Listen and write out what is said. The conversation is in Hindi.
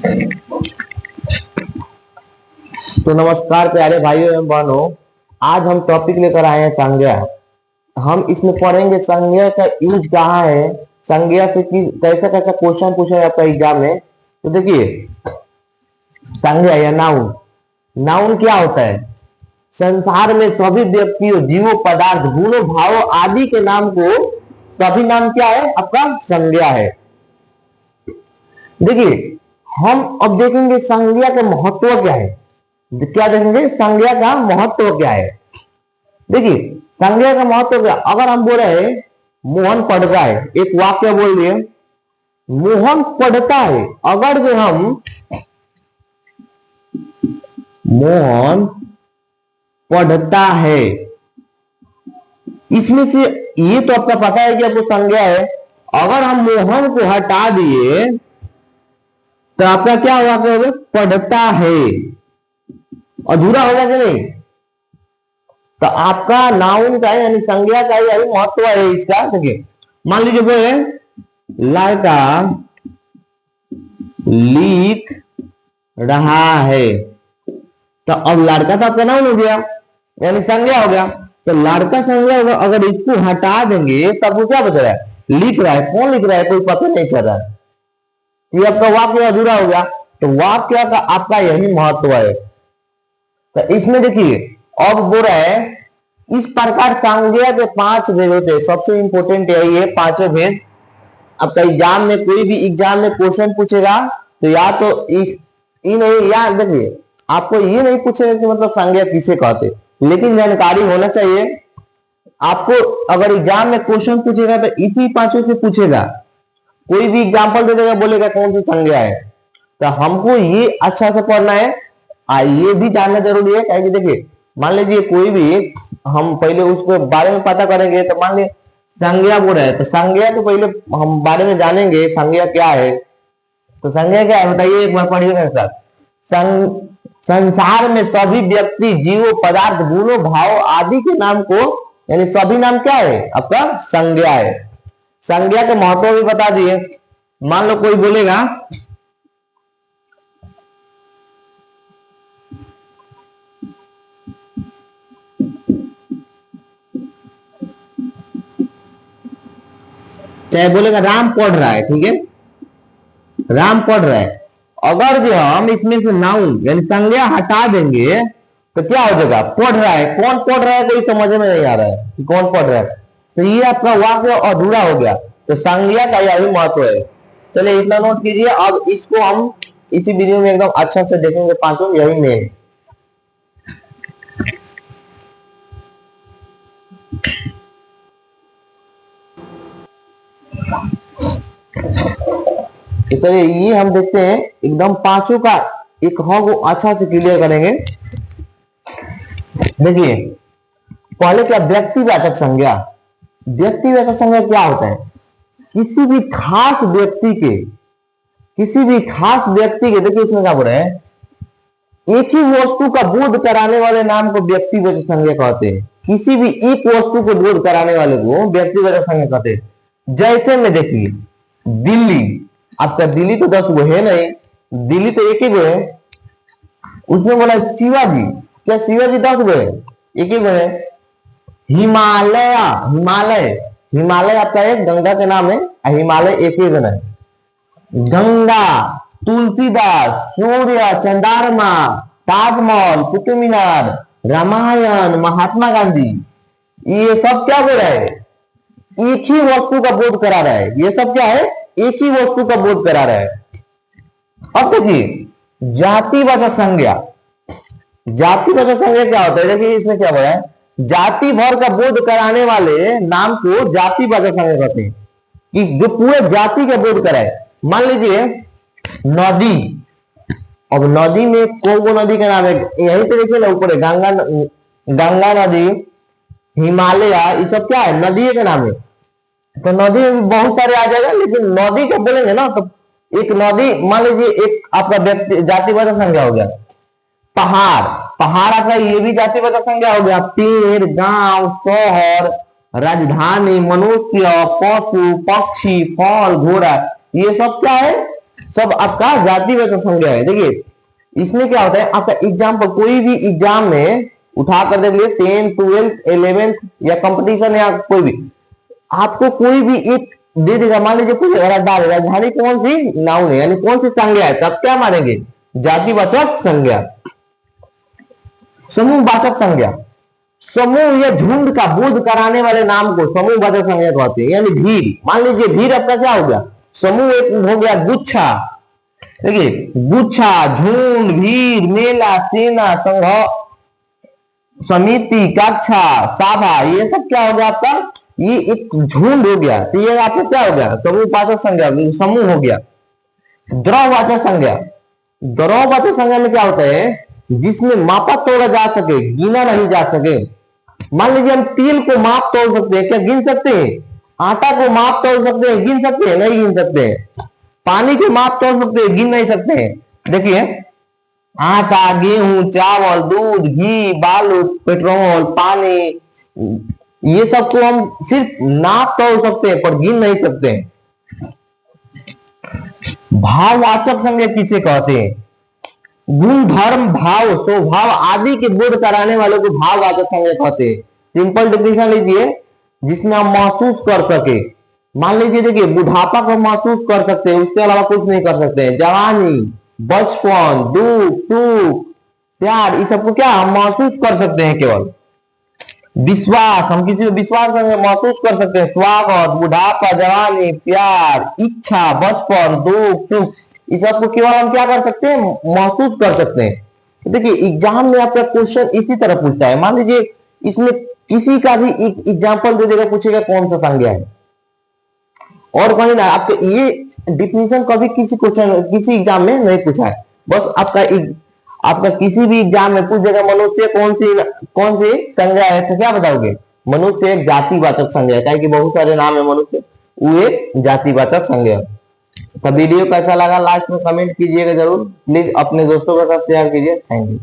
तो नमस्कार प्यारे भाइयों एवं बहनों, आज हम टॉपिक लेकर आए हैं संज्ञा। हम इसमें पढ़ेंगे संज्ञा का यूज कहाँ है, संज्ञा से कैसा कैसा क्वेश्चन पूछा जाता है एग्जाम में। तो देखिए, संज्ञा या नाउन, नाउन क्या होता है? संसार में सभी व्यक्तियों, जीवों, पदार्थ, गुणों, भावों आदि के नाम को सभी नाम क्या है? आपका संज्ञा है। देखिए, हम अब देखेंगे संज्ञा का महत्व क्या है। क्या देखेंगे? संज्ञा का महत्व क्या है। देखिए, संज्ञा का महत्व क्या? अगर हम बोल रहे हैं मोहन पढ़ता है, एक वाक्य बोल दिए मोहन पढ़ता है। अगर जो हम मोहन पढ़ता है, इसमें से ये तो आपका पता है कि आपको संज्ञा है। अगर हम मोहन को हटा दिए तो आपका क्या होगा? पढ़ता है। अधूरा होगा कि नहीं? तो आपका नाउन का यानी संज्ञा का यही महत्व है इसका। देखिए, मान लीजिए बोले लड़का लिख रहा है, तो अब लड़का तो आपका नाउन हो गया यानी संज्ञा हो गया। तो लड़का संज्ञा होगा। अगर इसको हटा देंगे तब वो क्या बच रहा है? लिख रहा है। कौन लिख रहा है? कोई पता नहीं चल रहा है। ये आपका वाक्य अधूरा हो गया। तो वाक्य का आपका यही महत्व है। तो इसमें देखिए, अब बोल रहा है इस प्रकार संज्ञा के 5 भेद होते हैं। सबसे इंपोर्टेंट यही है, पांचों भेद। आपका एग्जाम में कोई भी एग्जाम में क्वेश्चन पूछेगा तो या तो या देखिए, आपको ये नहीं पूछेगा कि मतलब संज्ञा किसे कहते, लेकिन जानकारी होना चाहिए आपको। अगर एग्जाम में क्वेश्चन पूछेगा तो इसी पांचों से पूछेगा। कोई भी एग्जाम्पल दे देगा, बोलेगा कौन सी संज्ञा है। तो हमको ये अच्छा से पढ़ना है। ये भी जानना जरूरी है। क्या देखिए, मान लीजिए कोई भी, हम पहले उसके बारे में पता करेंगे। तो मान लीजिए संज्ञा बोल रहे हैं, तो संज्ञा तो पहले हम बारे में जानेंगे संज्ञा क्या है। तो संज्ञा क्या है बताइए, एक बार पढ़िए मेरे साथ। संसार में सभी व्यक्ति, जीवों, पदार्थ, गुणों, भाव आदि के नाम को यानी सभी नाम क्या है? आपका संज्ञा है। संज्ञा के महत्व भी बता दिए। मान लो कोई बोलेगा चाहे बोलेगा राम पढ़ रहा है, ठीक है, राम पढ़ रहा है। अगर जो हम इसमें से नाउन यानी संज्ञा हटा देंगे तो क्या हो जाएगा? पढ़ रहा है। कौन पढ़ रहा है? कोई समझ में नहीं आ रहा है कि कौन पढ़ रहा है। तो ये आपका वाक्य अधूरा हो गया। तो संज्ञा का यही महत्व है। चलिए इतना नोट कीजिए। अब इसको हम इसी वीडियो में एकदम अच्छा से देखेंगे, पांचों यही मेन। तो चलिए ये हम देखते हैं एकदम पांचों का एक हॉग अच्छा से क्लियर करेंगे। देखिए, पहले क्या? व्यक्तिवाचक संज्ञा। व्यक्तिवाचक संज्ञा क्या होता है? किसी भी खास व्यक्ति के देखिए इसमें क्या बोल रहे हैं, एक ही वस्तु का बोध कराने वाले नाम को व्यक्तिवाचक संज्ञा कहते हैं। किसी भी एक वस्तु को बोध कराने वाले को व्यक्तिवाचक संज्ञा कहते हैं। जैसे में देखिए, दिल्ली, आपका दिल्ली तो 10 गो है नहीं, दिल्ली तो एक ही गो है। उसमें बोला शिवाजी, क्या शिवाजी 10 गो है? एक ही गो है। हिमालय, हिमालय आपका एक गंगा के नाम है, हिमालय एक ही गो है। गंगा, तुलसीदास, सूर्य, चंद्रमा, ताजमहल, कुतुब मीनार, रामायण, महात्मा गांधी, ये सब क्या बोल रहा है? एक ही वस्तु का बोध करा रहा है। ये सब क्या है? एक ही वस्तु का बोध करा रहा है। अब देखिए, जातिवाचक संज्ञा। जातिवाचक संज्ञा क्या होता है? देखिए इसमें क्या बोला है, जाति भर का बोध कराने वाले नाम को जातिवाचक संज्ञा कहते हैं, कि जो पूरे जाति का बोध कराए। मान लीजिए नदी, अब नदी में कौन कौन नदी का नाम है? यहीं पे देखिए ना, ऊपर गंगा नदी, हिमालय, ये सब क्या है? नदी का नाम है। तो नदी में बहुत सारे आ जाएगा, लेकिन नदी जब बोलेंगे ना तो एक नदी, मान लीजिए एक आपका व्यक्ति जातिवाचक संज्ञा हो गया। पहाड़, पहाड़ आपका ये भी जातिवाचक संज्ञा हो गया। पेड़, गांव, शहर, राजधानी, मनुष्य, पशु, पक्षी, फल, घोड़ा, ये सब क्या है? सब आपका जातिवाचक संज्ञा है। देखिए इसमें क्या होता है, आपका एग्जाम्पल कोई भी एग्जाम में उठा कर देख लीजिए, 10th 12th 11th या कंपटीशन या कोई भी, आपको कोई भी एक दे देगा। मान लीजिए कुछ राजधानी कौन सी नाउन है, यानी कौन सी संज्ञा है, तब क्या मानेंगे, जातिवाचक संज्ञा। समूहवाचक संज्ञा, समूह या झुंड का बोध कराने वाले नाम को समूहवाचक संज्ञा कहते हैं। यानी भीड़, मान लीजिए भीड़ आपका क्या हो गया, समूह एक हो गया गुच्छा। देखिए गुच्छा, झुंड, भीड़, मेला, सेना, संघ, समिति, कक्षा, सभा, ये सब क्या हो गया आपका, ये एक झुंड हो गया। तो ये आपका क्या हो गया, समूहवाचक संज्ञा, समूह हो गया। द्रववाचक संज्ञा, द्रववाचक संज्ञा में क्या होता है, जिसमें मापा तोड़ा जा सके, गिना नहीं जा सके। मान लीजिए हम तेल को माप तोड़ सकते हैं, क्या गिन सकते हैं? आटा को माप तोड़ सकते हैं, गिन सकते हैं? नहीं गिन सकते हैं। पानी को माप तोड़ सकते हैं, गिन नहीं सकते हैं। देखिए आटा, गेहूं, चावल, दूध, घी, बालू, पेट्रोल, पानी, ये सब को हम सिर्फ नाप तोड़ सकते हैं पर गिन नहीं सकते हैं। भाववाचक संज्ञा किसे कहते हैं? गुण, धर्म, भाव, स्वभाव आदि के बोध कराने वालों को भाववाचक संज्ञा कहते हैं। सिंपल डिफिनेशन लीजिए, जिसमें हम महसूस कर सके। मान लीजिए देखिए बुढ़ापा को महसूस कर सकते हैं, उसके अलावा कुछ नहीं कर सकते हैं। जवानी, बचपन, दुख, सुख, प्यार, इस सबको क्या हम महसूस कर सकते हैं केवल। विश्वास, हम किसी को विश्वास करके महसूस कर सकते हैं। स्वागत, बुढ़ापा, जवानी, प्यार, इच्छा, बचपन, दुख, सुख, इस सबको केवल हम क्या कर सकते हैं, महसूस कर सकते हैं। तो देखिए एग्जाम में आपका क्वेश्चन इसी तरह पूछता है। मान लीजिए इसमें किसी का भी एक एग्जाम्पल दे देगा, पूछेगा कौन सा संज्ञा है, और कहीं ना आपके ये डिफिनेशन कभी किसी क्वेश्चन किसी एग्जाम में नहीं पूछा है। बस आपका किसी भी एग्जाम में पूछ देगा मनुष्य कौन सी संज्ञा है, तो क्या बताओगे, मनुष्य एक जातिवाचक संज्ञा है, कि बहुत सारे नाम है मनुष्य, वो एक जातिवाचक संज्ञा है। तो वीडियो कैसा लगा लास्ट में कमेंट कीजिएगा जरूर, प्लीज अपने दोस्तों के साथ शेयर कीजिए। Thank you.